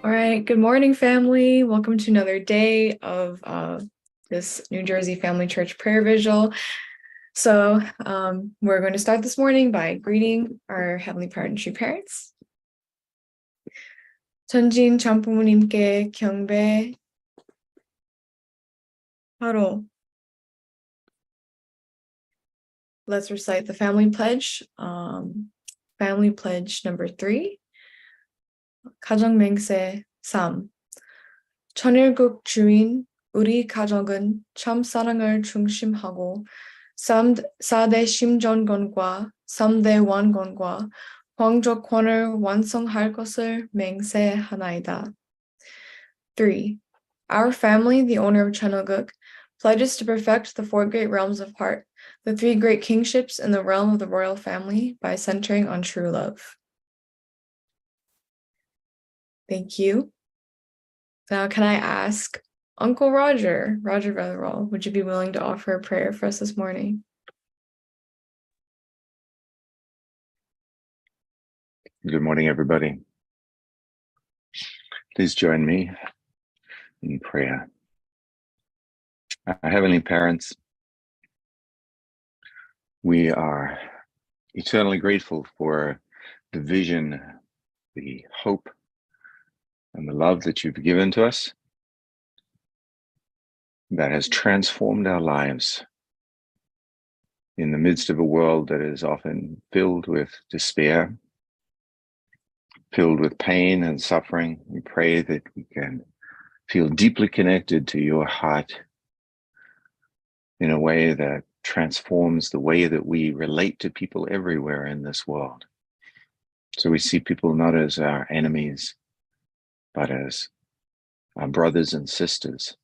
All right, good morning, family. Welcome to another day of this New Jersey Family Church prayer vigil. So we're going to start this morning by greeting our Heavenly Parentry parents. 전진 장부모님께 경배. 하루. Let's recite the family pledge. Family pledge number 3. 가정 맹세 3. 천일국 주인 우리 가족은 참 사랑을 중심하고 4대 심전권과 3대 왕권과皇族권을 완성할 것을 맹세하나이다. 3. Our family, the owner of Cheon, pledges to perfect the 4 great realms of heart, the 3 great kingships in the realm of the royal family by centering on true love. Thank you. Now, can I ask Uncle Roger Rutherall, would you be willing to offer a prayer for us this morning? Good morning, everybody. Please join me in prayer. Our Heavenly Parents, we are eternally grateful for the vision, the hope, and the love that you've given to us that has transformed our lives in the midst of a world that is often filled with despair, filled with pain and suffering. We pray that we can feel deeply connected to your heart in a way that transforms the way that we relate to people everywhere in this world. So we see people not as our enemies, but as our brothers and sisters.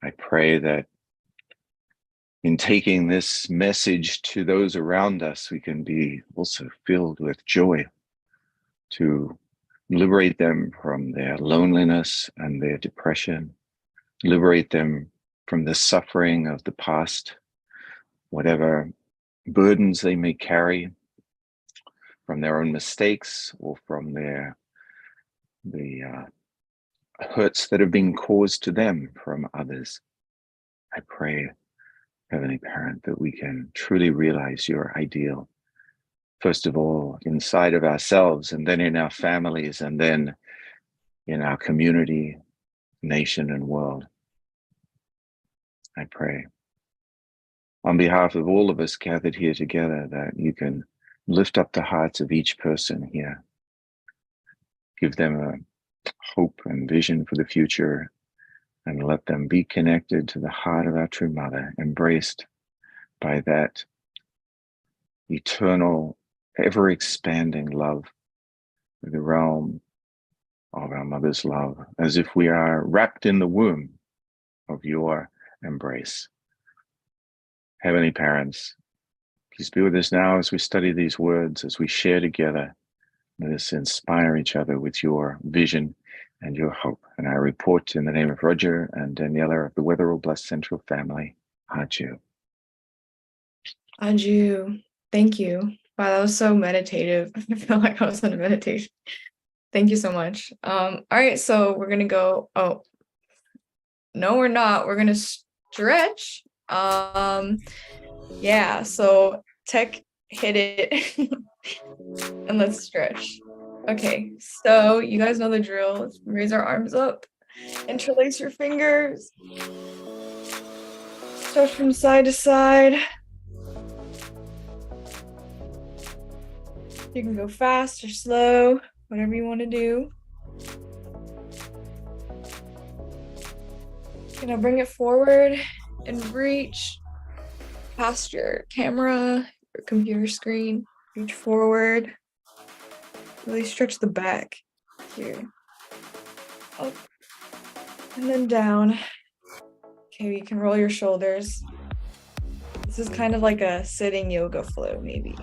I pray that in taking this message to those around us, we can be also filled with joy to liberate them from their loneliness and their depression, liberate them from the suffering of the past, whatever burdens they may carry from their own mistakes or from the hurts that have been caused to them from others. I pray, Heavenly Parent, that we can truly realize your ideal, first of all, inside of ourselves, and then in our families, and then in our community, nation, and world. I pray, on behalf of all of us gathered here together, that you can lift up the hearts of each person here, give them a hope and vision for the future, and let them be connected to the heart of our true mother, embraced by that eternal, ever-expanding love, the realm of our mother's love, as if we are wrapped in the womb of your embrace. Heavenly Parents, please be with us now as we study these words, as we share together. Let us inspire each other with your vision and your hope. And I report in the name of Roger and Daniela of the Wetherall Blessed Central family. Adieu. Adieu. Thank you. Wow, that was so meditative. I feel like I was in a meditation. Thank you so much. All right, so we're gonna go. Oh, no, we're not. We're gonna stretch. Yeah, so Tech hit it. And let's stretch. Okay, so you guys know the drill. Let's raise our arms up, interlace your fingers, stretch from side to side. You can go fast or slow, whatever you want to do. You know, bring it forward and reach past your camera, your computer screen. Reach forward. Really stretch the back here. Up and then down. Okay, you can roll your shoulders. This is kind of like a sitting yoga flow, maybe.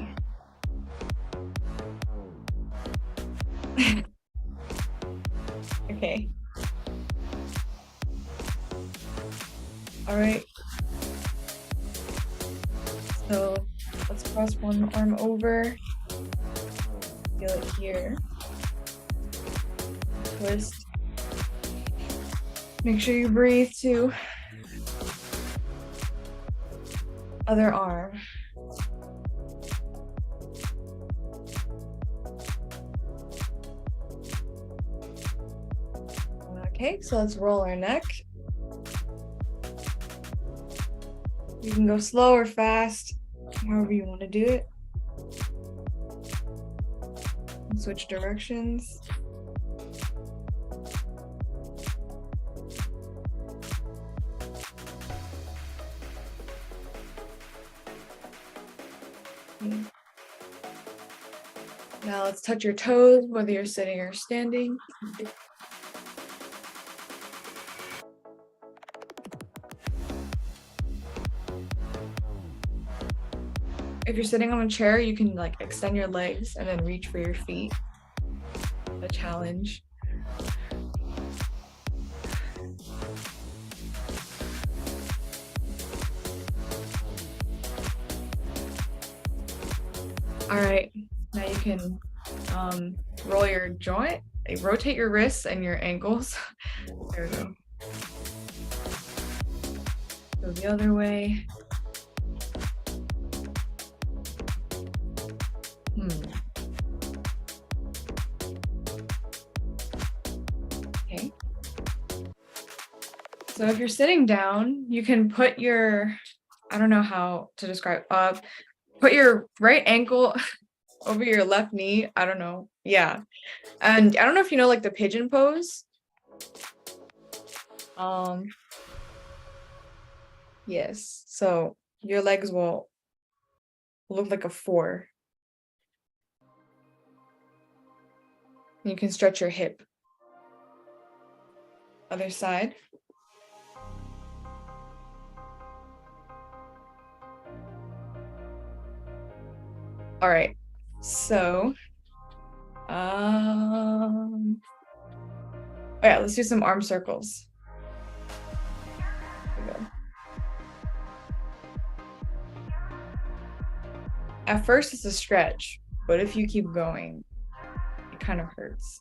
Okay. All right. So let's cross one arm over. Feel it here. twist. Make sure you breathe too. Other arm. Okay, so let's roll our neck. You can go slow or fast, however you want to do it. And switch directions. Now let's touch your toes, whether you're sitting or standing. If you're sitting on a chair, you can like extend your legs and then reach for your feet. A challenge. All right, now you can roll your joint, rotate your wrists and your ankles. There we go. Go the other way. Okay. So if you're sitting down, you can put your, I don't know how to describe, put your right ankle over your left knee. I don't know. Yeah. And I don't know if you know like the pigeon pose. Yes. So your legs will look like a 4. You can stretch your hip. Other side. All right. So, yeah, let's do some arm circles. There we go. At first, it's a stretch, but if you keep going, it kind of hurts.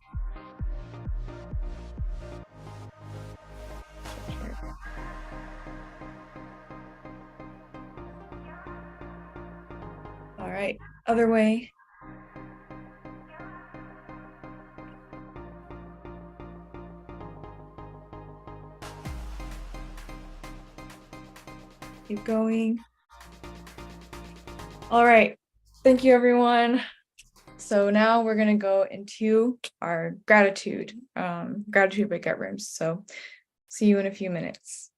All right, other way. Keep going. All right, thank you, everyone. So now we're gonna go into our gratitude breakout rooms. So see you in a few minutes.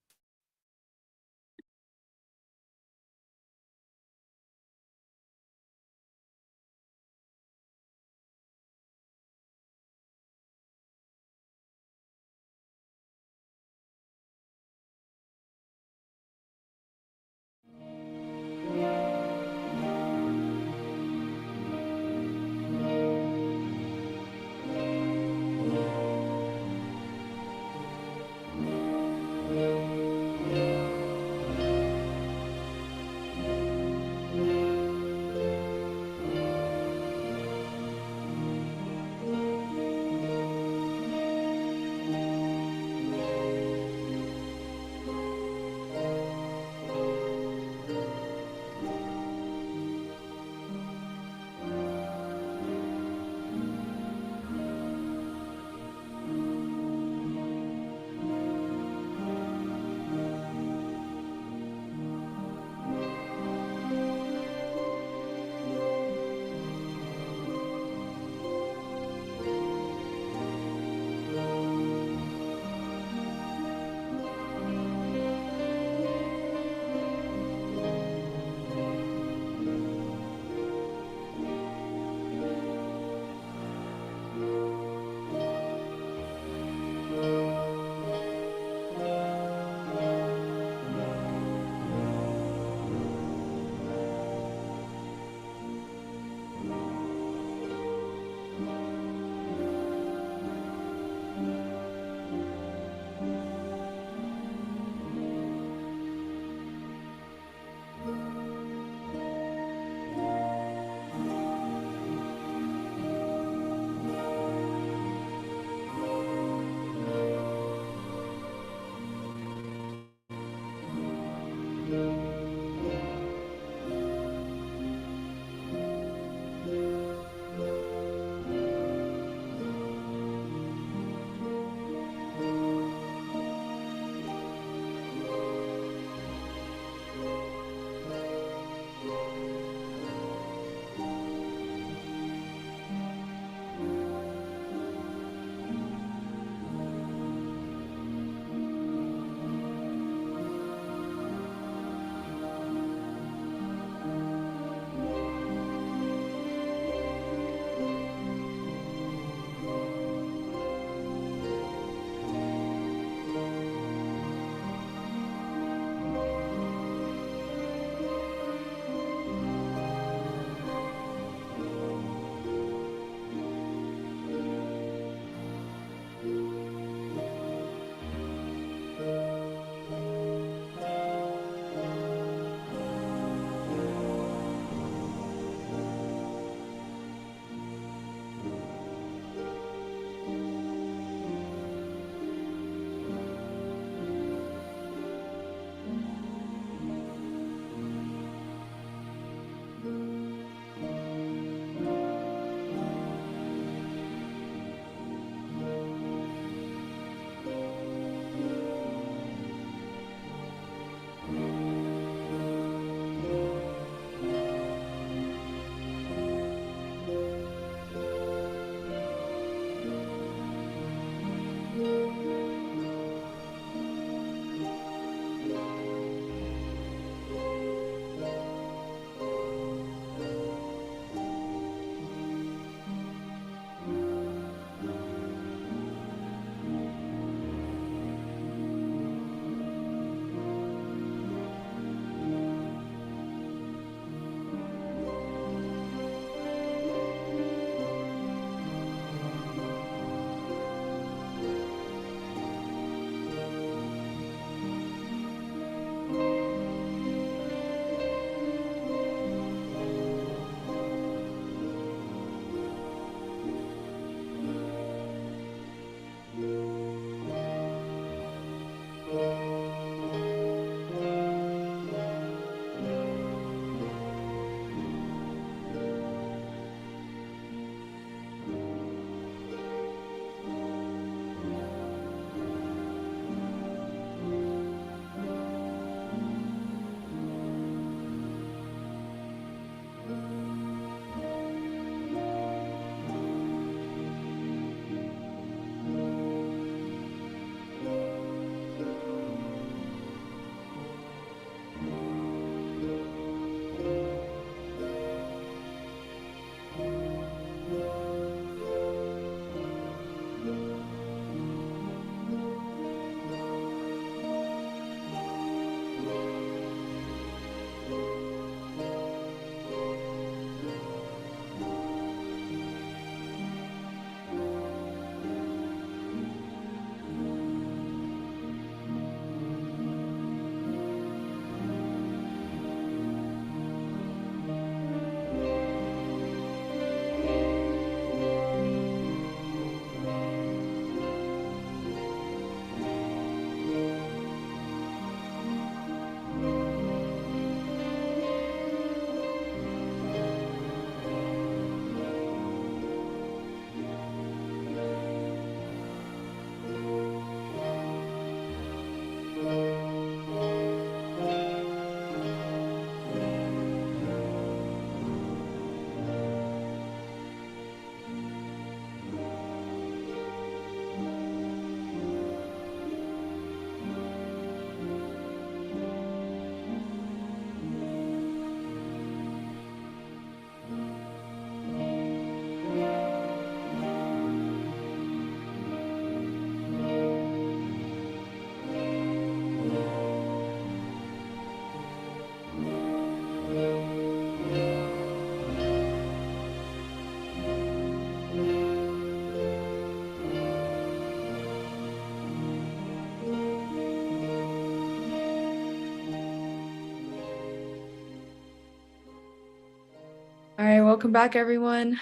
All right, welcome back, everyone.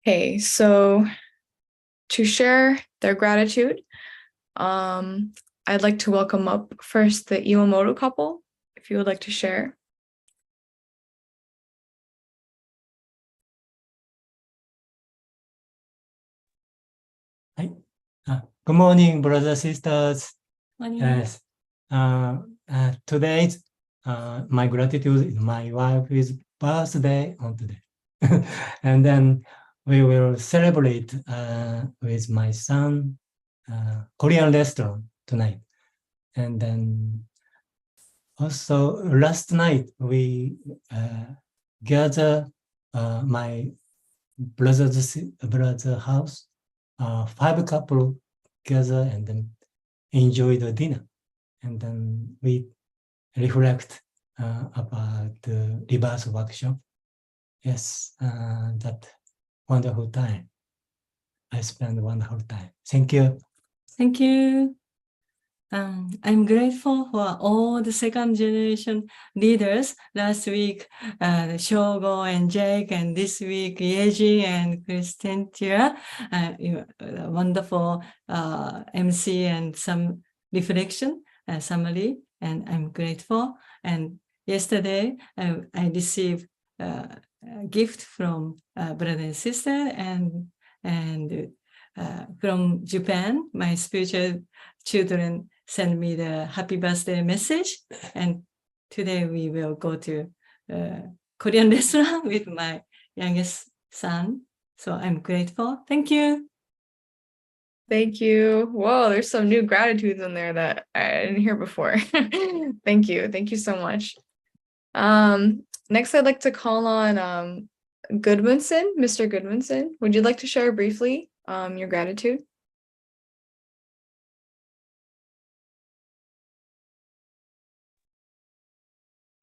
Okay, so to share their gratitude, I'd like to welcome up first the Iwamoto couple, if you would like to share. Good morning, brothers and sisters. Morning. Yes. Today's my gratitude is my wife's birthday on today. And then we will celebrate with my son Korean restaurant tonight. And then also last night we gather my brother's house, 5 couple gather and then enjoy the dinner. And then we reflect about the reverse workshop. Yes, that wonderful time. I spent a wonderful time. Thank you. Thank you. I'm grateful for all the second generation leaders. Last week, Shogo and Jake, and this week, Yeji and Christentia. Wonderful MC and some reflection, summary, and I'm grateful. And yesterday, I received a gift from brother and sister, and from Japan, my spiritual children send me the happy birthday message. And today we will go to Korean restaurant with my youngest son. So I'm grateful. Thank you. Thank you. Whoa, there's some new gratitudes in there that I didn't hear before. Thank you. Thank you so much. Next, I'd like to call on Goodmanson, Mr. Goodmanson. Would you like to share briefly your gratitude?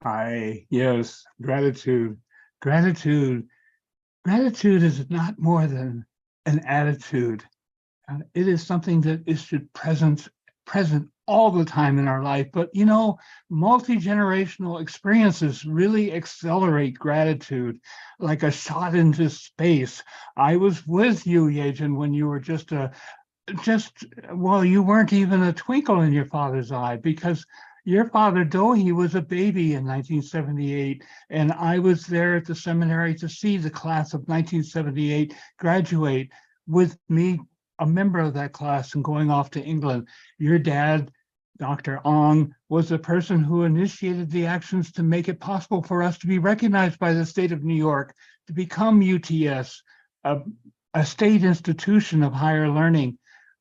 Hi, yes, gratitude. Gratitude is not more than an attitude. It is something that should present all the time in our life. But you know, multi-generational experiences really accelerate gratitude, like a shot into space. I was with you, Yejin, when you were well, you weren't even a twinkle in your father's eye, because your father, Dohi, was a baby in 1978, and I was there at the seminary to see the class of 1978 graduate, with me, a member of that class, and going off to England. Your dad, Dr. Ong, was the person who initiated the actions to make it possible for us to be recognized by the state of New York, to become UTS, a state institution of higher learning.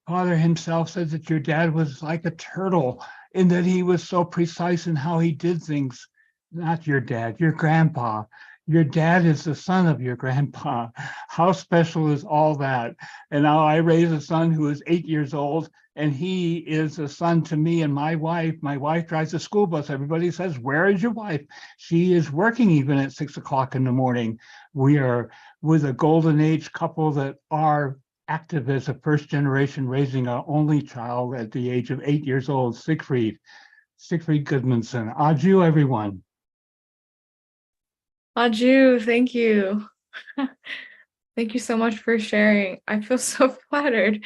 Father himself said that your dad was like a turtle, in that he was so precise in how he did things. Not your dad, your grandpa. Your dad is the son of your grandpa. How special is all that? And now I raise a son who is 8 years old, and he is a son to me and my wife. My wife drives a school bus. Everybody says, "Where is your wife?" She is working even at 6 o'clock in the morning. We are with a golden age couple that are active as a first generation, raising our only child at the age of 8 years old, Siegfried Goodmanson. Aju, everyone. Aju, thank you. Thank you so much for sharing. I feel so flattered.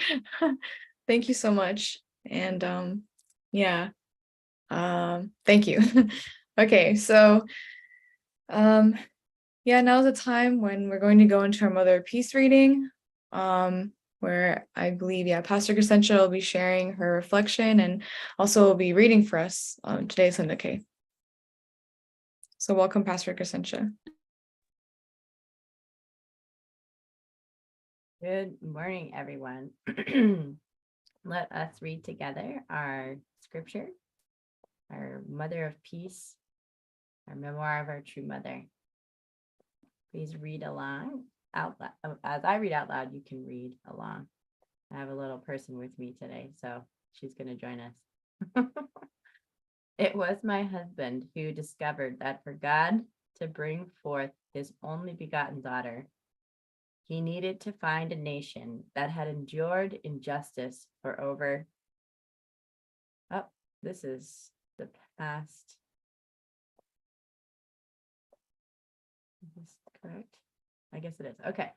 Thank you so much. And yeah, thank you. Okay, so yeah, now's the time when we're going to go into our Mother of Peace reading, where I believe, yeah, Pastor Crescentia will be sharing her reflection and also will be reading for us today's Syndicae. So welcome, Pastor Crescentia. Good morning, everyone. Let us read together our scripture, our Mother of Peace, our memoir of our true mother. Please read along out loud. As I read out loud, you can read along. I have a little person with me today, so she's going to join us. It was my husband who discovered that for God to bring forth his only begotten daughter, he needed to find a nation that had endured injustice for over, this is the past. correct? I guess it is. Okay.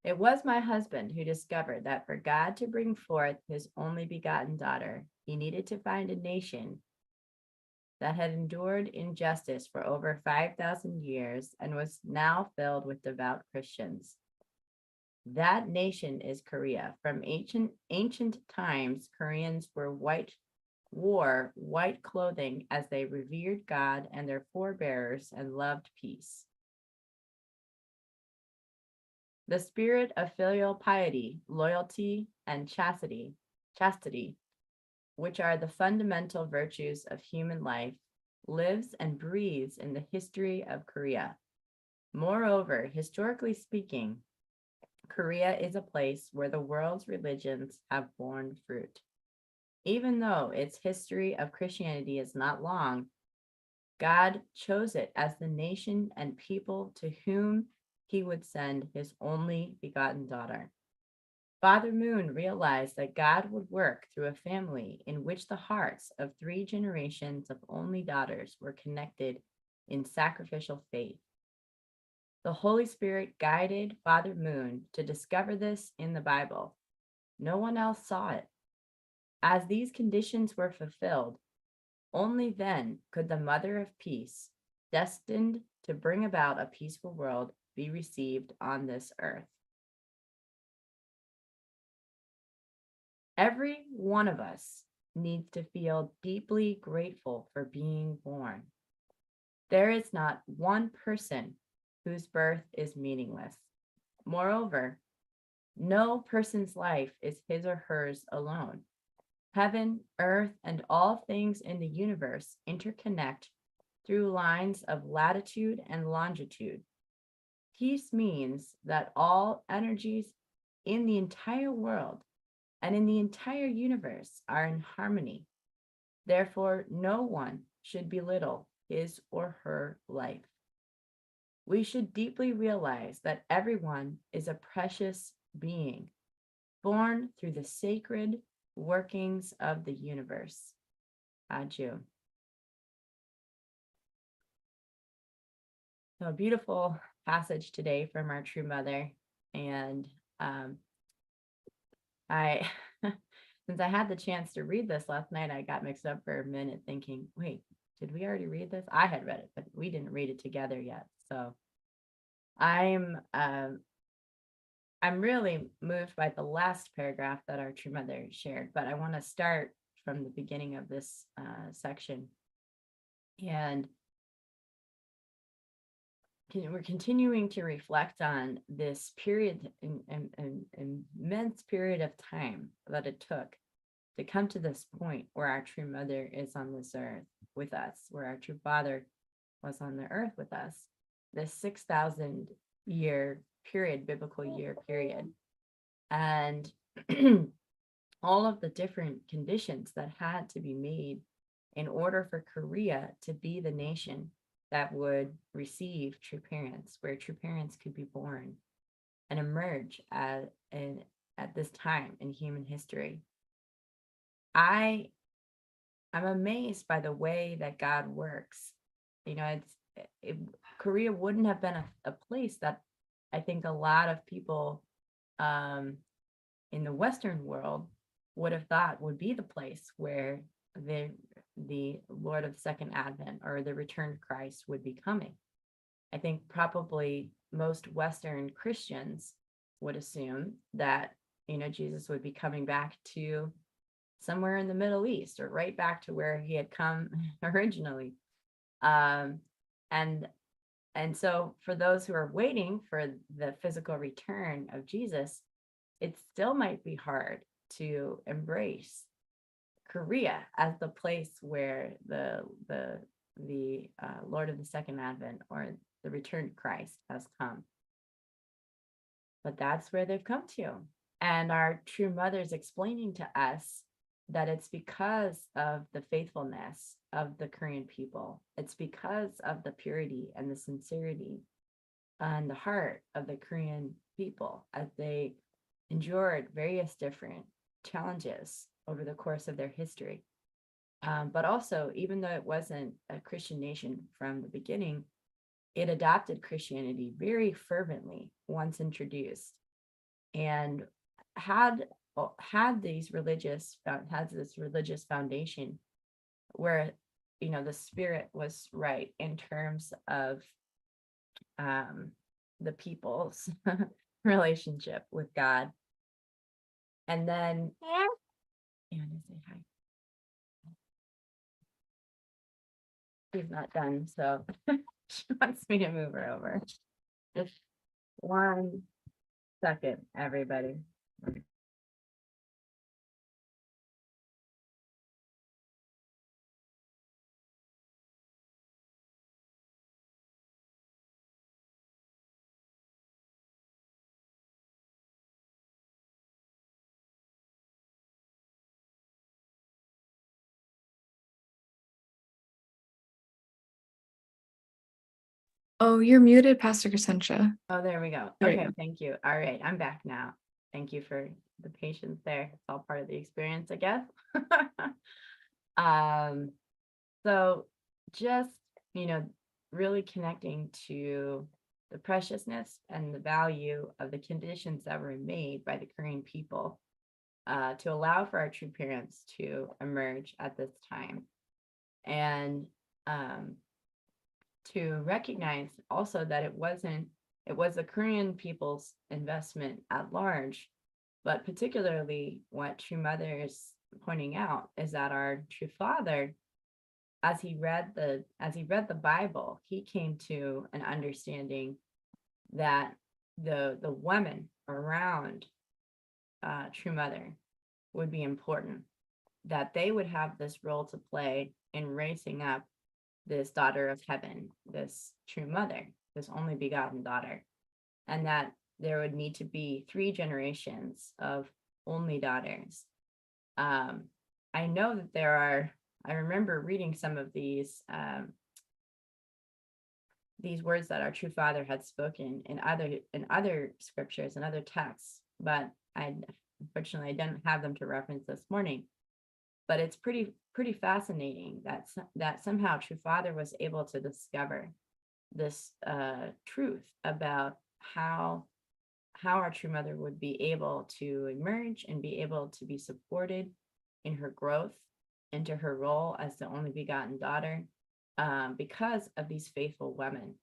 It was my husband who discovered that for God to bring forth his only begotten daughter, he needed to find a nation that had endured injustice for over 5,000 years and was now filled with devout Christians. That nation is Korea. From ancient times, Koreans wore white clothing as they revered God and their forebears and loved peace. The spirit of filial piety, loyalty, and chastity, which are the fundamental virtues of human life, lives and breathes in the history of Korea. Moreover, historically speaking, Korea is a place where the world's religions have borne fruit. Even though its history of Christianity is not long, God chose it as the nation and people to whom he would send his only begotten daughter. Father Moon realized that God would work through a family in which the hearts of 3 generations of only daughters were connected in sacrificial faith. The Holy Spirit guided Father Moon to discover this in the Bible. No one else saw it. As these conditions were fulfilled, only then could the Mother of Peace, destined to bring about a peaceful world, be received on this earth. Every one of us needs to feel deeply grateful for being born. There is not one person whose birth is meaningless. Moreover, no person's life is his or hers alone. Heaven, earth, and all things in the universe interconnect through lines of latitude and longitude. Peace means that all energies in the entire world and in the entire universe are in harmony. Therefore, no one should belittle his or her life. We should deeply realize that everyone is a precious being, born through the sacred workings of the universe. Aju. So a beautiful passage today from our true mother. And I, since I had the chance to read this last night, I got mixed up for a minute thinking, wait, did we already read this? I had read it, but we didn't read it together yet. So I'm really moved by the last paragraph that our true mother shared, but I want to start from the beginning of this section. And we're continuing to reflect on this period, an immense period of time that it took to come to this point where our true mother is on this earth with us, where our true father was on the earth with us, this 6,000 year period, biblical year period. And all of the different conditions that had to be made in order for Korea to be the nation that would receive true parents, where true parents could be born and emerge at this time in human history. I'm amazed by the way that God works. You know, Korea wouldn't have been a place that I think a lot of people in the Western world would have thought would be the place where the Lord of the Second Advent or the returned Christ would be coming. I think probably most Western Christians would assume that, you know, Jesus would be coming back to somewhere in the Middle East or right back to where he had come originally. And so for those who are waiting for the physical return of Jesus, it still might be hard to embrace Korea as the place where the Lord of the Second Advent or the returned Christ has come. But that's where they've come to. And our true mother's explaining to us that it's because of the faithfulness of the Korean people. It's because of the purity and the sincerity and the heart of the Korean people as they endured various different challenges over the course of their history. But also, even though it wasn't a Christian nation from the beginning, it adopted Christianity very fervently once introduced, and had this religious foundation where, you know, the spirit was right in terms of the people's relationship with God. And then say hi. She's not done, so she wants me to move her over. Just 1 second, everybody. Oh, you're muted, Pastor Crescentia. Oh, there we go. There we Okay, go. thank you. All right, I'm back now. Thank you for the patience there. It's all part of the experience, I guess. So just, you know, really connecting to the preciousness and the value of the conditions that were made by the Korean people to allow for our true parents to emerge at this time. And to recognize also that it was the Korean people's investment at large, but particularly what True Mother is pointing out is that our true father, as he read the Bible, he came to an understanding that the women around True Mother would be important, that they would have this role to play in raising up this daughter of heaven, this true mother, this only begotten daughter, and that there would need to be 3 generations of only daughters. I know that I remember reading some of these words that our true father had spoken in other scriptures and other texts, but unfortunately I didn't have them to reference this morning. But it's pretty fascinating that somehow True Father was able to discover this truth about how our True Mother would be able to emerge and be able to be supported in her growth into her role as the only begotten daughter, because of these faithful women.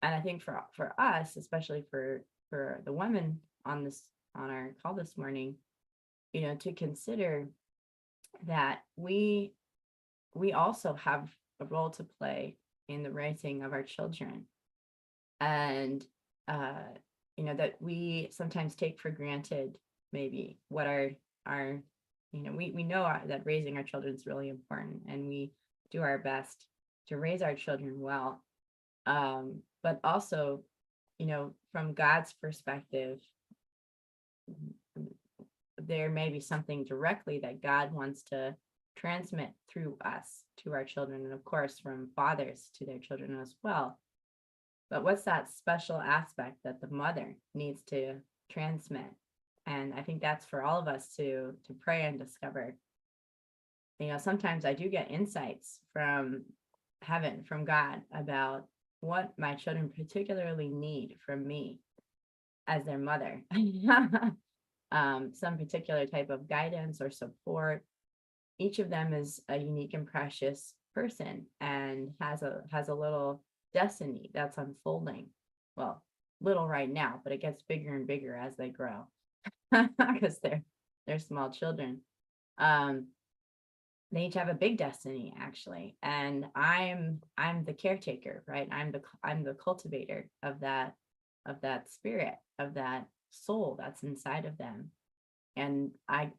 And I think for us, especially for the women on our call this morning, you know, to consider that we also have a role to play in the raising of our children, and you know, that we sometimes take for granted maybe what our you know, we know that raising our children is really important, and we do our best to raise our children well, but also, you know, from God's perspective, there may be something directly that God wants to transmit through us to our children, and of course from fathers to their children as well. But what's that special aspect that the mother needs to transmit? And I think that's for all of us to pray and discover. You know, sometimes I do get insights from heaven, from God, about what my children particularly need from me as their mother. Some particular type of guidance or support. Each of them is a unique and precious person and has a little destiny that's unfolding. Well, little right now, but it gets bigger and bigger as they grow because they're small children. They each have a big destiny, actually, and I'm the caretaker, right? I'm the cultivator of that spirit, of that soul that's inside of them, and I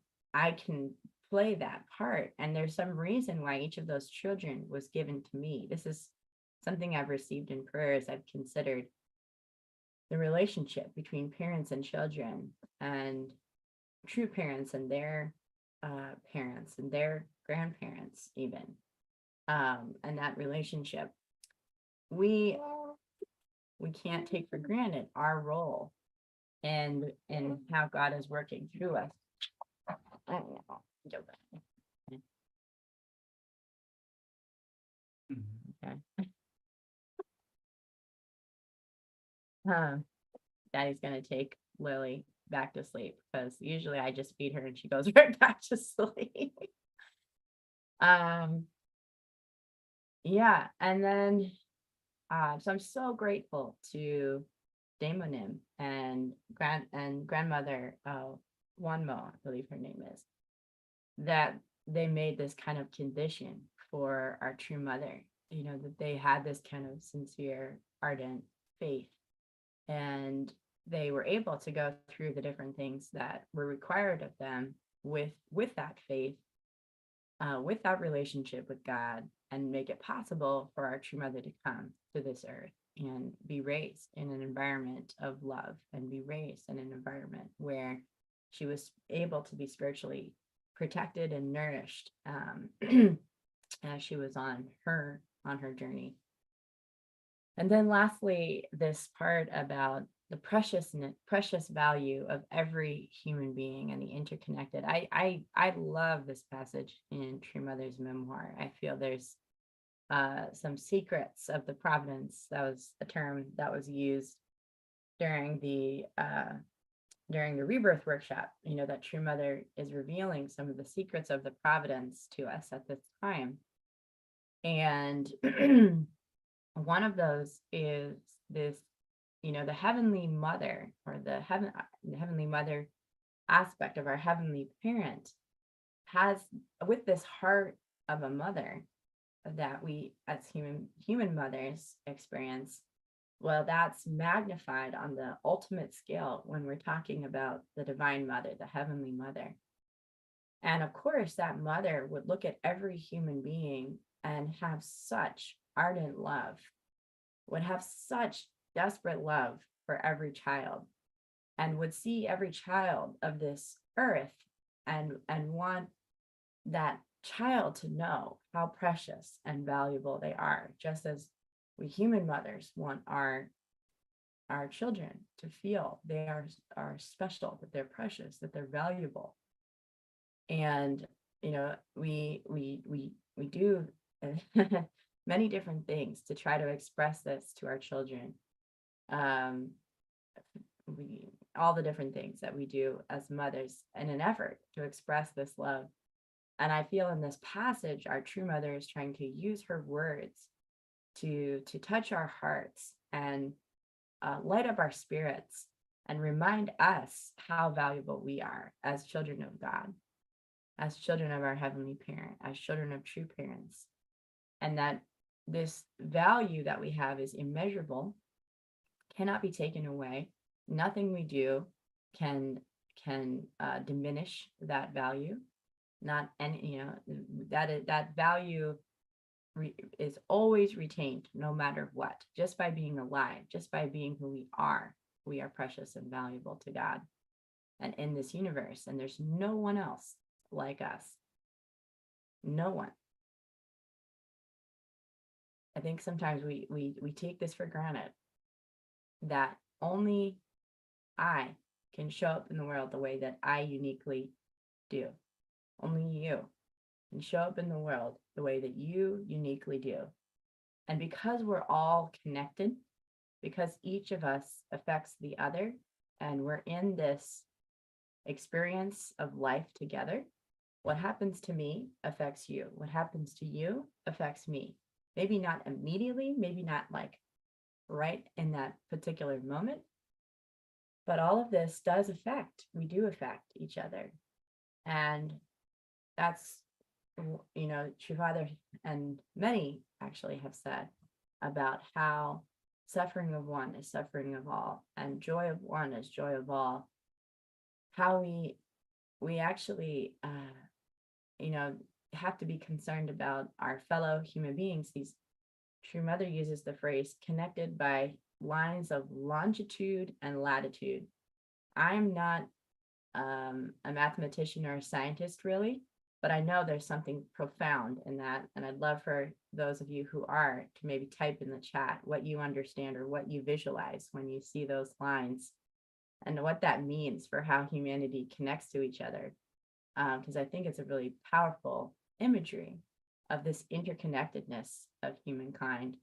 can play that part. And there's some reason why each of those children was given to me. This is something I've received in prayers. I've considered the relationship between parents and children, and true parents and their parents and their grandparents even, and that relationship. We can't take for granted our role and how God is working through us. Okay. Daddy's gonna take Lily back to sleep, because usually I just feed her and she goes right back to sleep. Yeah, and then so I'm so grateful to Daemonim and grandmother Wanmo, I believe her name is, that they made this kind of condition for our true mother, that they had this kind of sincere, ardent faith, and they were able to go through the different things that were required of them with that faith, with that relationship with God, and make it possible for our true mother to come to this earth and be raised in an environment of love, and be raised in an environment where she was able to be spiritually protected and nourished as she was on her journey. And then lastly, this part about the precious value of every human being and the interconnected. I love this passage in True Mother's memoir. I feel there's some secrets of the providence. That was a term that was used during the rebirth workshop, that True Mother is revealing some of the secrets of the providence to us at this time. And one of those is this, the Heavenly Mother, or the Heavenly Mother aspect of our Heavenly Parent, has, with this heart of a mother that we as human mothers experience, well, that's magnified on the ultimate scale when we're talking about the Divine Mother, the Heavenly Mother. And of course, that mother would look at every human being and have such ardent love, would have such desperate love for every child, and would see every child of this earth and want that child to know how precious and valuable they are, just as we human mothers want our children to feel they are special, that they're precious, that they're valuable. And we do many different things to try to express this to our children. All the different things that we do as mothers in an effort to express this love. And I feel in this passage, our true mother is trying to use her words to touch our hearts and light up our spirits, and remind us how valuable we are as children of God, as children of our Heavenly Parent, as children of true parents, and that this value that we have is immeasurable, cannot be taken away. Nothing we do can diminish that value. Not any, that value is always retained, no matter what. Just by being alive, just by being who we are precious and valuable to God and in this universe. And there's no one else like us. No one. I think sometimes we take this for granted, that only I can show up in the world the way that I uniquely do. Only you can show up in the world the way that you uniquely do. And because we're all connected, because each of us affects the other, and we're in this experience of life together, what happens to me affects you. What happens to you affects me. Maybe not immediately, maybe not like right in that particular moment, but all of this we do affect each other. And that's, True Father and many actually have said about how suffering of one is suffering of all, and joy of one is joy of all. How we actually, have to be concerned about our fellow human beings. These True Mother uses the phrase connected by lines of longitude and latitude. I'm not a mathematician or a scientist really, but I know there's something profound in that. And I'd love for those of you who are to maybe type in the chat what you understand or what you visualize when you see those lines, and what that means for how humanity connects to each other. Because I think it's a really powerful imagery of this interconnectedness of humankind.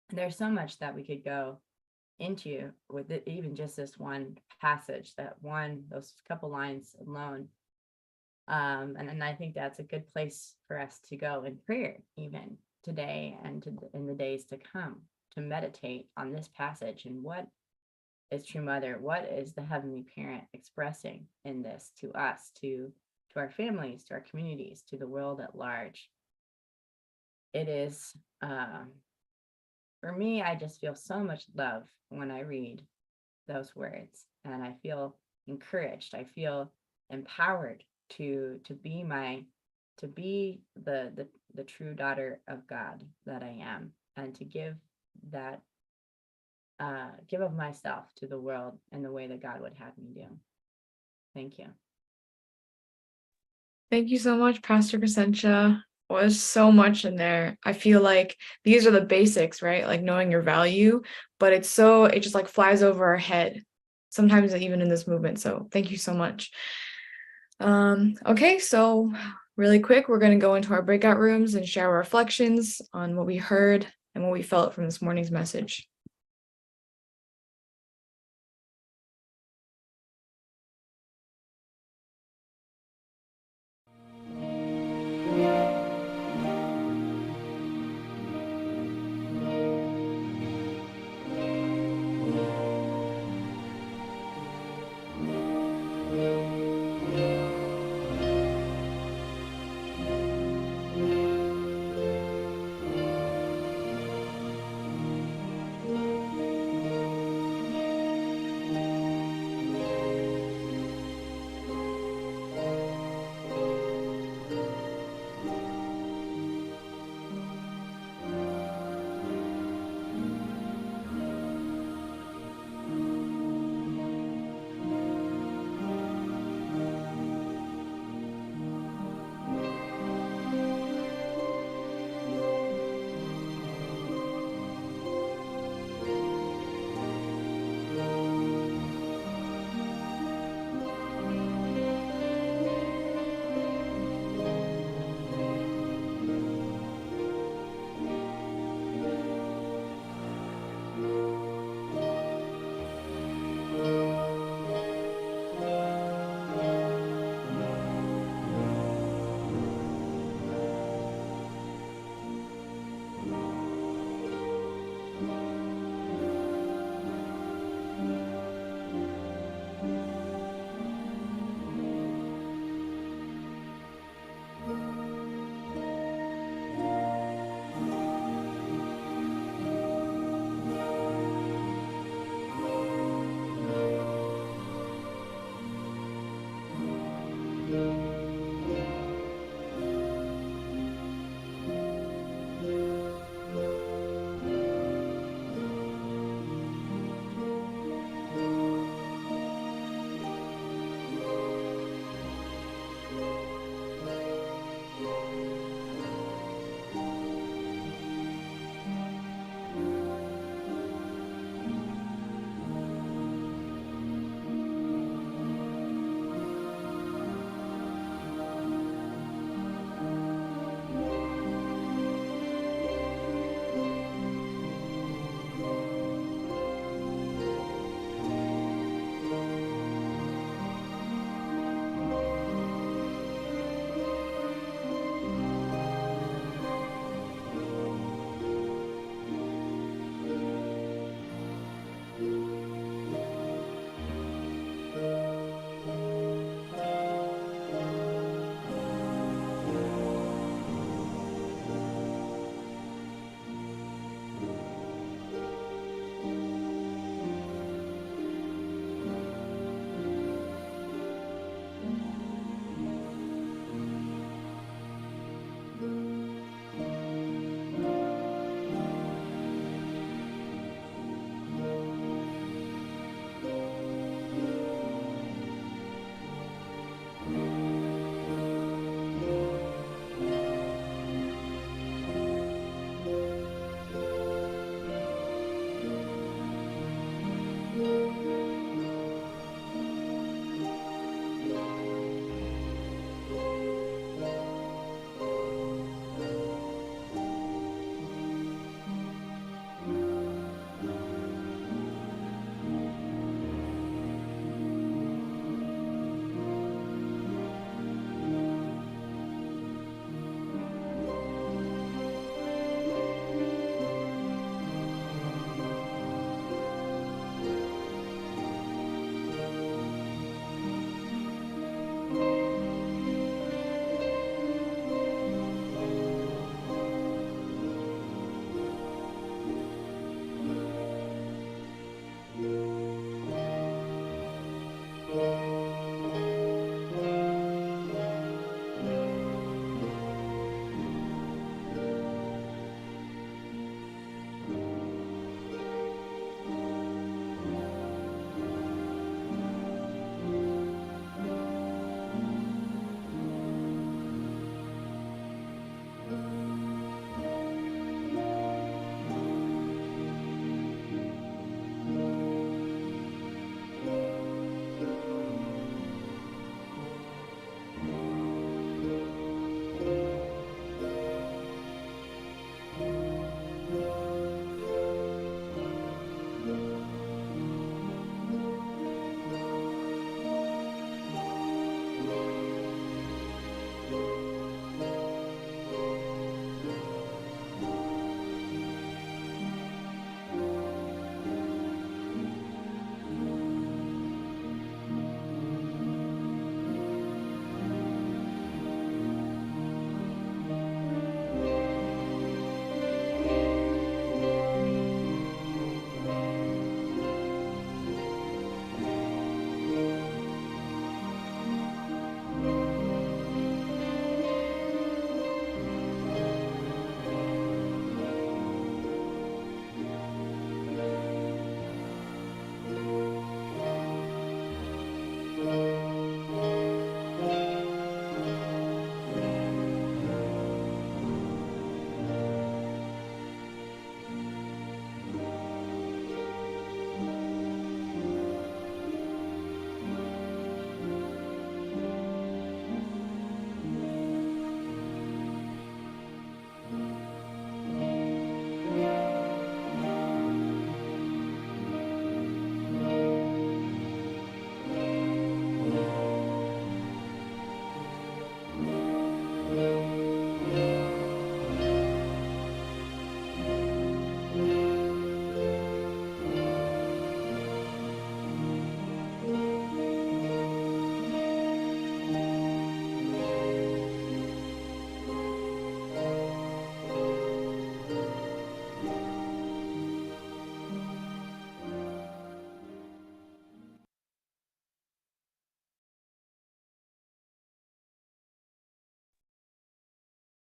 And there's so much that we could go into with it, even just this one passage, those couple lines alone. And I think that's a good place for us to go in prayer, even today and in the days to come, to meditate on this passage and what is true mother, what is the heavenly parent expressing in this to us, to our families, to our communities, to the world at large. It is, for me, I just feel so much love when I read those words, and I feel encouraged. I feel empowered to be the true daughter of God that I am, and to give of myself to the world in the way that God would have me do. Thank you. Thank you so much, Pastor Crescentia. Well, there's so much in there. I feel like these are the basics, right? Like knowing your value, but it just like flies over our head, sometimes even in this movement. So thank you so much. Okay, so really quick, we're going to go into our breakout rooms and share our reflections on what we heard and what we felt from this morning's message.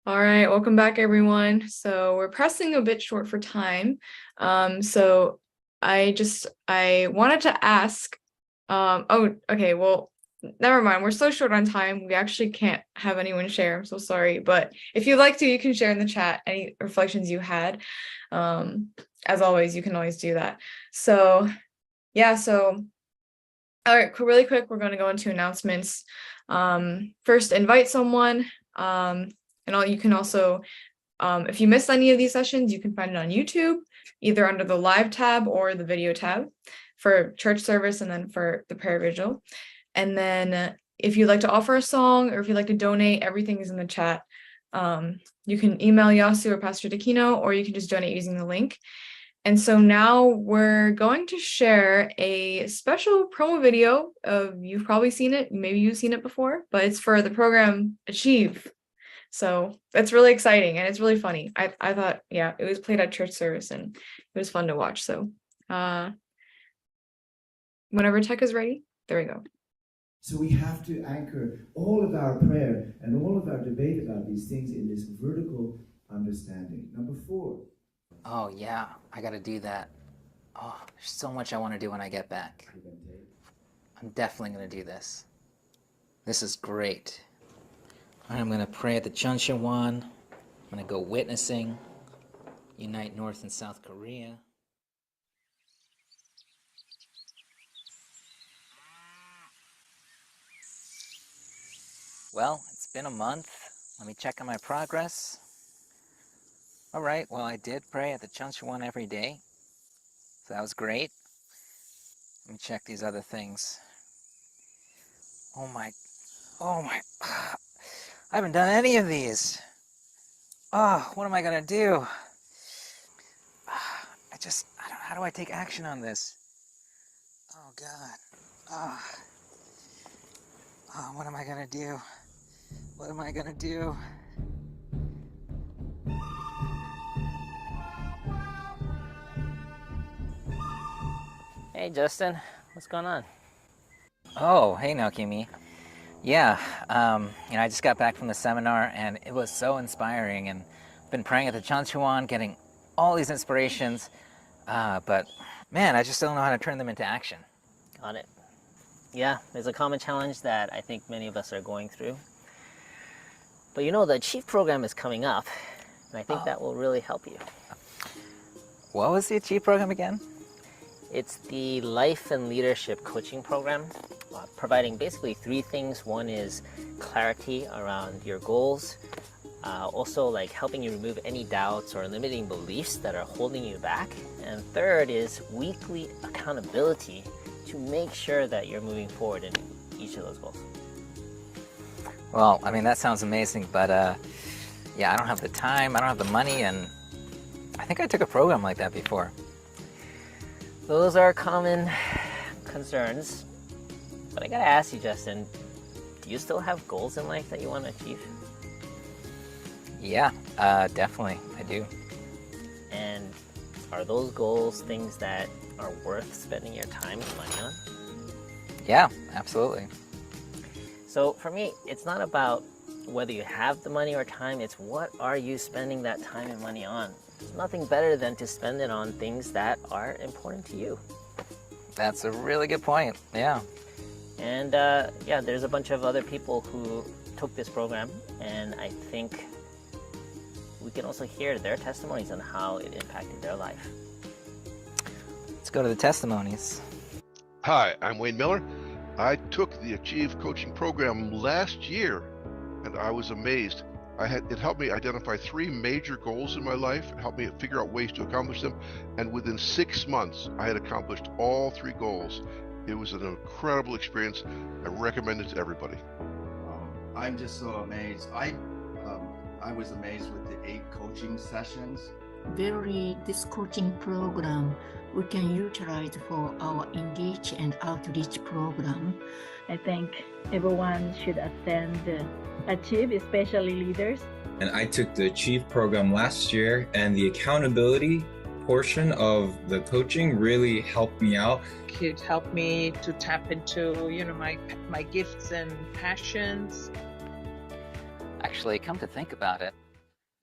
All right, welcome back, everyone. So we're pressing a bit short for time. So I wanted to ask, oh, okay, well, never mind. We're so short on time. We actually can't have anyone share. I'm so sorry. But if you'd like to, you can share in the chat any reflections you had. As always, you can always do that. So yeah, so all right, really quick, we're going to go into announcements. First, invite someone. You can also, if you missed any of these sessions, you can find it on YouTube, either under the live tab or the video tab for church service and then for the prayer vigil. And then if you'd like to offer a song or if you'd like to donate, everything is in the chat. You can email Yasu or Pastor Dakino, or you can just donate using the link. And so now we're going to share a special promo video of, you've probably seen it, maybe you've seen it before, but it's for the program Achieve. So that's really exciting and it's really funny. I thought, yeah, it was played at church service and it was fun to watch. So whenever tech is ready, there we go. So we have to anchor all of our prayer and all of our debate about these things in this vertical understanding. Number 4. Oh yeah, I gotta do that. Oh, there's so much I want to do when I get back. I'm definitely gonna do this. This is great. I'm gonna pray at the Cheon. I'm gonna go witnessing, unite North and South Korea. Well, it's been a month. Let me check on my progress. All right, well, I did pray at the Cheon every day, so that was great. Let me check these other things. Oh my, I haven't done any of these. Oh, what am I gonna do? How do I take action on this? Oh God. Oh, what am I gonna do? What am I gonna do? Hey Justin, what's going on? Oh, hey Naokimi. Yeah, I just got back from the seminar and it was so inspiring, and I've been praying at the Cheon, getting all these inspirations, but man, I just don't know how to turn them into action. Got it. Yeah, there's a common challenge that I think many of us are going through. But you know, the Achieve program is coming up, and I think that will really help you. What was the Achieve program again? It's the life and leadership coaching program, providing basically 3 things. One is clarity around your goals, also like helping you remove any doubts or limiting beliefs that are holding you back. And third is weekly accountability to make sure that you're moving forward in each of those goals. Well, I mean, that sounds amazing, but yeah, I don't have the time, I don't have the money, and I think I took a program like that before. Those are common concerns, but I gotta ask you, Justin, do you still have goals in life that you want to achieve? Yeah, definitely, I do. And are those goals things that are worth spending your time and money on? Yeah, absolutely. So for me, it's not about whether you have the money or time, it's what are you spending that time and money on? There's nothing better than to spend it on things that are important to you. That's a really good point, yeah. And yeah, there's a bunch of other people who took this program, and I think we can also hear their testimonies on how it impacted their life. Let's go to the testimonies. Hi, I'm Wayne Miller. I took the Achieve coaching program last year, and I was amazed. It helped me identify 3 major goals in my life. It helped me figure out ways to accomplish them. And within 6 months, I had accomplished all 3 goals. It was an incredible experience. I recommend it to everybody. I'm just so amazed. I was amazed with the 8 coaching sessions. This coaching program we can utilize for our engage and outreach program. I think everyone should attend Achieve, especially leaders. And I took the Achieve program last year, and the accountability portion of the coaching really helped me out. It helped me to tap into, my gifts and passions. Actually, come to think about it,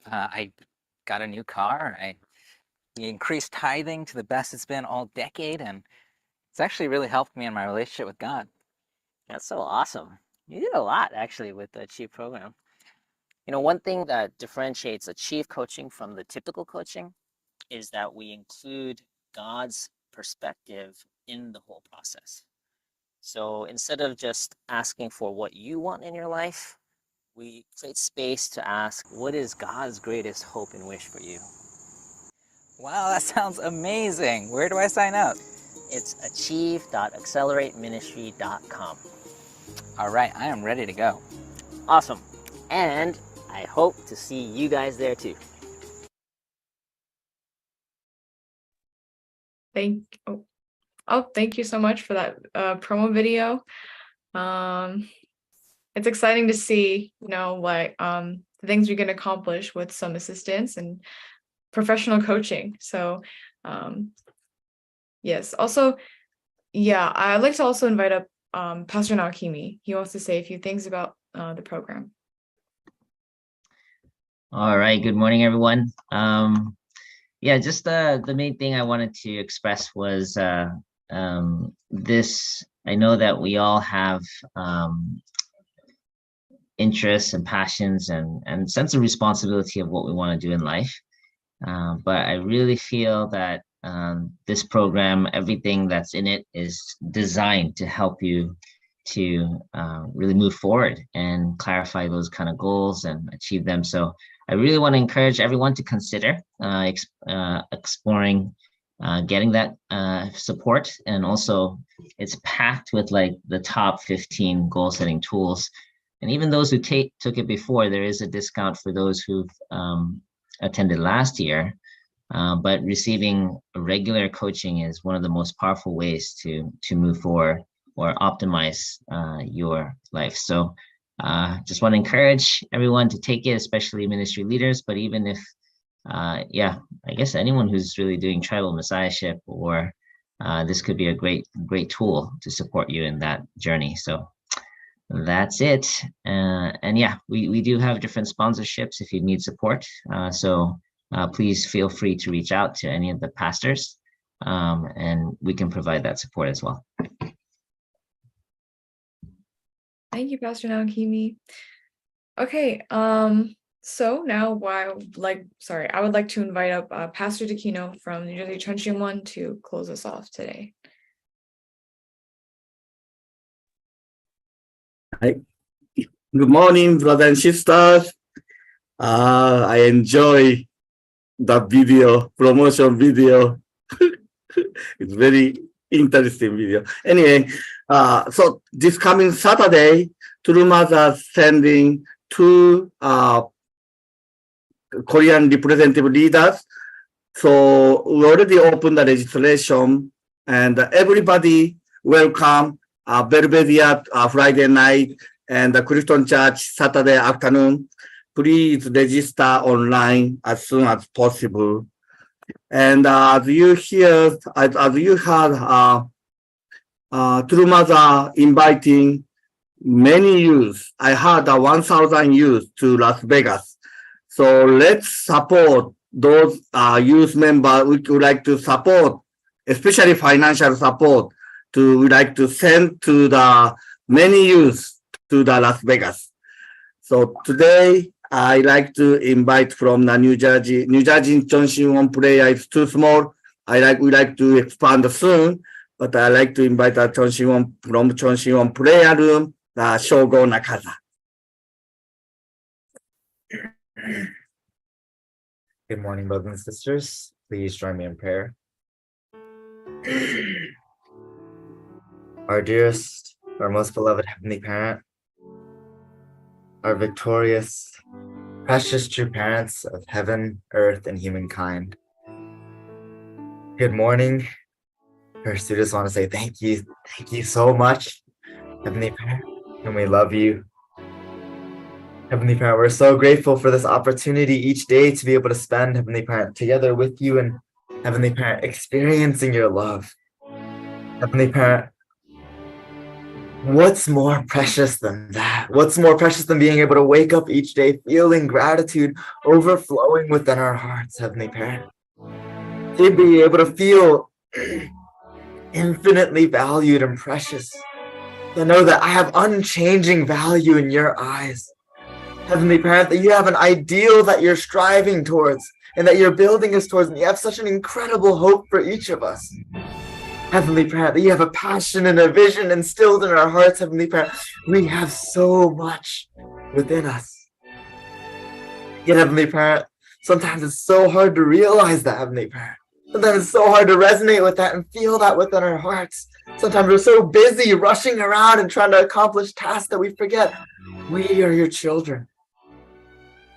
I got a new car. I increased tithing to the best it's been all decade, and it's actually really helped me in my relationship with God. That's so awesome. You did a lot actually with the Achieve program. You know, one thing that differentiates Achieve coaching from the typical coaching is that we include God's perspective in the whole process. So instead of just asking for what you want in your life, we create space to ask, what is God's greatest hope and wish for you? Wow, that sounds amazing. Where do I sign up? It's achieve.accelerateministry.com. All right, I am ready to go. Awesome. And I hope to see you guys there too. Thank you so much for that promo video. It's exciting to see, what the things we can accomplish with some assistance and professional coaching. So yes. Also, I'd like to also invite up Pastor Naokimi. He wants to say a few things about the program. All right. Good morning, everyone. Just the main thing I wanted to express was this. I know that we all have interests and passions and sense of responsibility of what we want to do in life. But I really feel that this program, everything that's in it is designed to help you to really move forward and clarify those kind of goals and achieve them. So I really want to encourage everyone to consider exploring getting that support. And also it's packed with like the top 15 goal setting tools. And even those who took it before, there is a discount for those who've attended last year. But receiving regular coaching is one of the most powerful ways to move forward or optimize your life. So just want to encourage everyone to take it, especially ministry leaders, but even if, I guess anyone who's really doing tribal messiahship, or this could be a great tool to support you in that journey. So that's it. We do have different sponsorships if you need support. So please feel free to reach out to any of the pastors, and we can provide that support as well. Thank you, Pastor Naokimi. Okay, so now I would like to invite up Pastor Takino from New Jersey Cheon to close us off today. Hi. Good morning, brothers and sisters. I enjoy the video, promotion video. It's very interesting video. Anyway, so this coming Saturday, Trumas are sending 2 Korean representative leaders. So we already opened the registration, and everybody welcome. Belvedere Friday night, and the Christian Church Saturday afternoon. Please register online as soon as possible. And as you heard, Trumas are inviting many youth. I heard 1,000 youth to Las Vegas. So let's support those youth members. We would like to support, especially financial support. We like to send to the many youth to the Las Vegas. So today I like to invite from the New Jersey Cheon prayer is too small. We like to expand soon, but I like to invite the Cheon prayer room, the Shogo Nakaza. Good morning, brothers and sisters. Please join me in prayer. Our dearest, our most beloved Heavenly Parent, our victorious, precious true parents of heaven, earth, and humankind. Good morning. First, we just want to say thank you so much, Heavenly Parent, and we love you. Heavenly Parent, we're so grateful for this opportunity each day to be able to spend, Heavenly Parent, together with you, and Heavenly Parent, experiencing your love. Heavenly Parent, What's more precious than that? What's more precious than being able to wake up each day feeling gratitude overflowing within our hearts, Heavenly Parent? To be able to feel infinitely valued and precious. To know that I have unchanging value in your eyes. Heavenly Parent, that you have an ideal that you're striving towards and that you're building us towards, and you have such an incredible hope for each of us. Heavenly Parent, that you have a passion and a vision instilled in our hearts, Heavenly Parent. We have so much within us. Yet, Heavenly Parent, sometimes it's so hard to realize that, Heavenly Parent. Sometimes it's so hard to resonate with that and feel that within our hearts. Sometimes we're so busy rushing around and trying to accomplish tasks that we forget we are your children.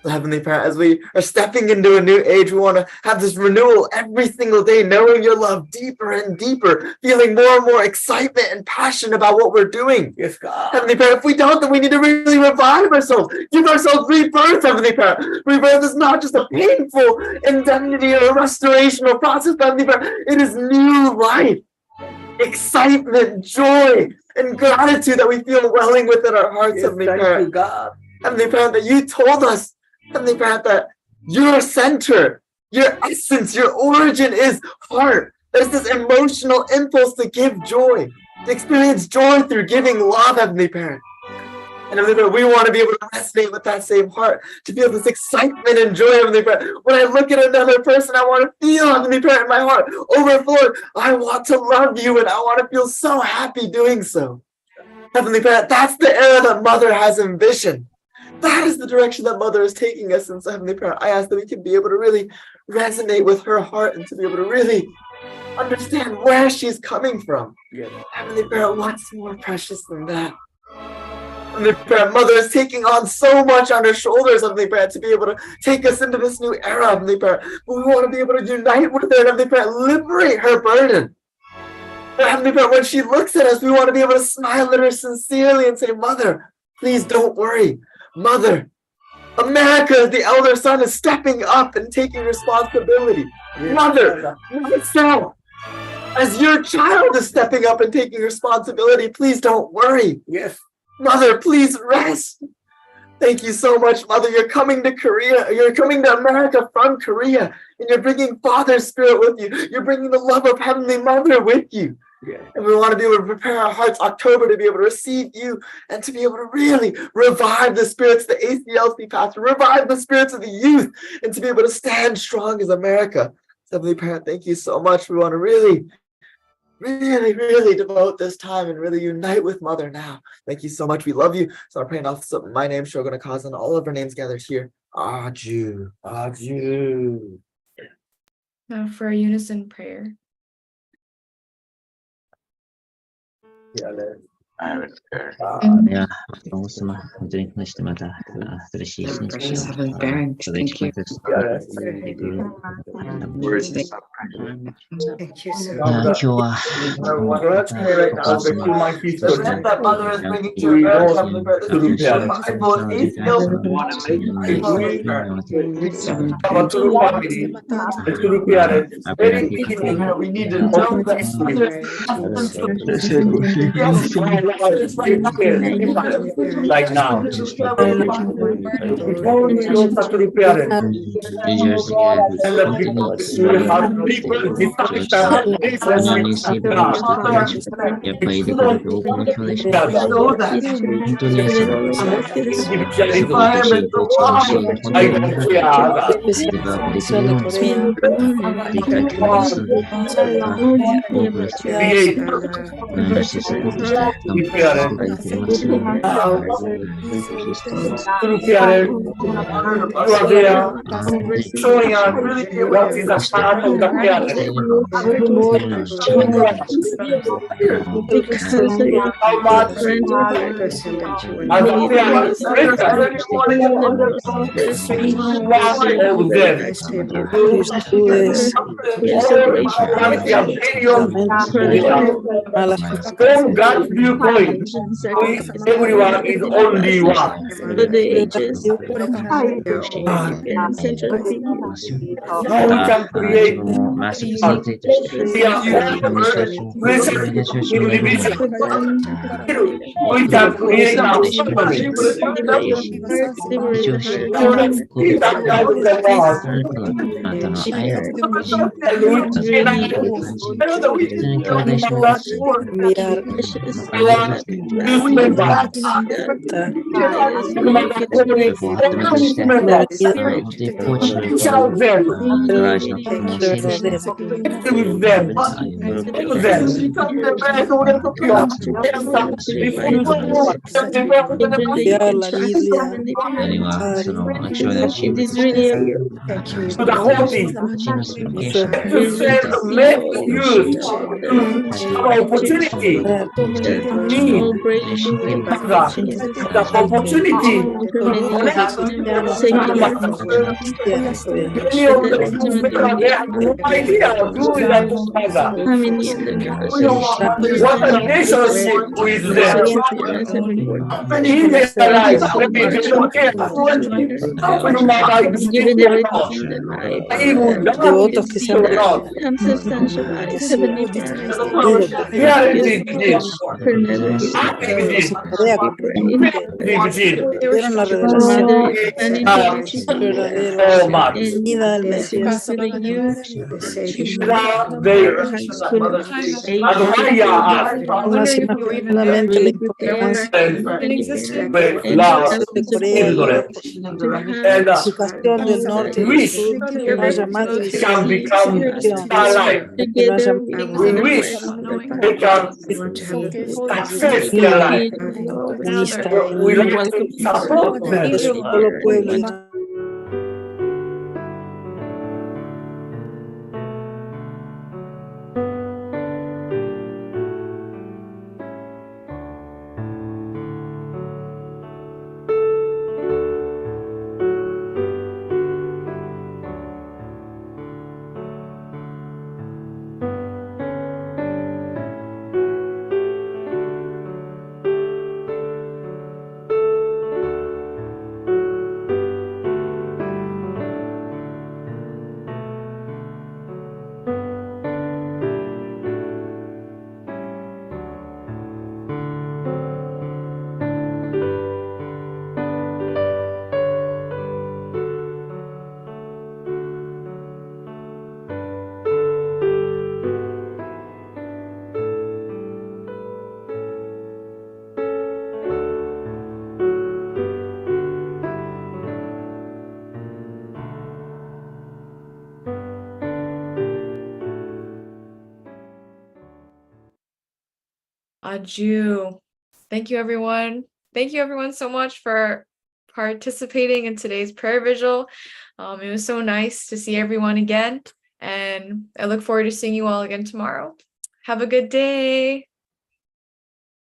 Heavenly Parent, as we are stepping into a new age, we want to have this renewal every single day, knowing your love deeper and deeper, feeling more and more excitement and passion about what we're doing. Yes, God. Heavenly Parent, if we don't, then we need to really revive ourselves, give ourselves rebirth, Heavenly Parent. Rebirth is not just a painful indemnity or a restorational process, but Heavenly Parent, it is new life, excitement, joy, and gratitude that we feel welling within our hearts, Yes, Heavenly thank Parent. you, God. Heavenly Parent, that you told us, Heavenly Parent, that your center, your essence, your origin is heart. There's this emotional impulse to give joy, to experience joy through giving love, Heavenly Parent. And Heavenly Parent, we want to be able to resonate with that same heart, to feel this excitement and joy, Heavenly Parent. When I look at another person, I want to feel, Heavenly Parent, in my heart overflow. I want to love you, and I want to feel so happy doing so. Heavenly Parent, that's the era that Mother has envisioned. That is the direction that Mother is taking us in. So, Heavenly Parent, I ask that we can be able to really resonate with her heart and to be able to really understand where she's coming from. Yes. Heavenly Parent, what's more precious than that? Heavenly Parent, Mother is taking on so much on her shoulders, Heavenly Parent, to be able to take us into this new era, Heavenly Parent. But we want to be able to unite with her, Heavenly Parent, liberate her burden. But Heavenly Parent, when she looks at us, we want to be able to smile at her sincerely and say, Mother, please don't worry. Mother, America, the elder son, is stepping up and taking responsibility. Yes. Mother, myself, as your child is stepping up and taking responsibility, please don't worry. Yes. Mother, please rest. Thank you so much, Mother. You're coming to Korea. You're coming to America from Korea, and you're bringing Father's Spirit with you. You're bringing the love of Heavenly Mother with you. Yes. And we want to be able to prepare our hearts October to be able to receive you and to be able to really revive the spirits, the ACLC pastor, revive the spirits of the youth, and to be able to stand strong as America. Heavenly Parent, thank you so much. We want to really devote this time and really unite with Mother now. Thank you so much. We love you. So I'm praying off my name, Shogun Akaza, and all of our names gathered here. Aju. Aju. Now for our unison prayer. Yeah, awesome. 本当にこの人また新しい一日を届きます。今日はLike now. Before we go to the parents, and the people will have people showing us what is a part of the parent. How much from God's viewpoint, knowing everyone is only one. For the ages, and central figure. How we can create we are we can create our what a relationship with them. In their life, maybe they don't care. Given everything in the life, Devotos que sean substantialized, heavenly dieron la revelación vida del Mesías. Profundamente la importancia de Corea, educación del norte y del sur, que no haya más división, que no haya Aju. Thank you, everyone. Thank you, everyone, so much for participating in today's prayer vigil. It was so nice to see everyone again, and I look forward to seeing you all again tomorrow. Have a good day.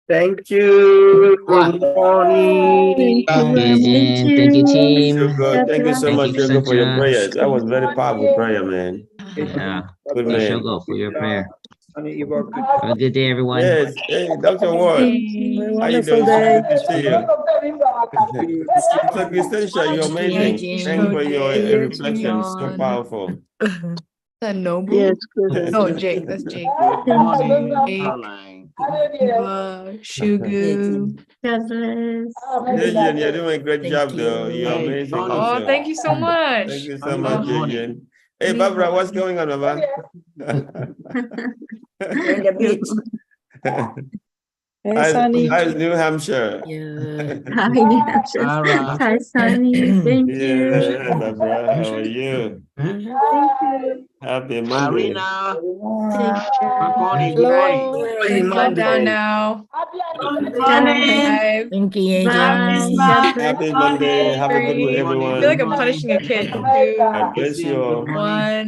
Thank you. Good morning. Thank you, team. Thank you so much, Shogo, for your prayers. That was very powerful prayer, man. Yeah. Good Thank you, man. Shogo, for your prayer. Have a good day, everyone. Yes. Hey, Dr. Ward. How you Wonderful doing? day. Good to see you. So, Christian, you're amazing. Thank you for your reflection. So powerful. That Nobu? Yes, good. Oh, Jake. That's Jake. Shugu. God bless. Jajan, you're doing a great job, though. You're amazing. Oh, also. thank you so much. Thank you so much, Jajan. Hey, Barbara, what's going on, Barbara? Hey, Sunny. How's New Hampshire? Hi, New Hampshire. Hi, Sunny. Thank you. Yeah, Barbara, how are you? Thank you. Happy Monday. Hello. Let down now. Bye. Thank you, Happy Monday. Have a good one, I everyone. feel like I'm punishing a kid. God bless you all. 1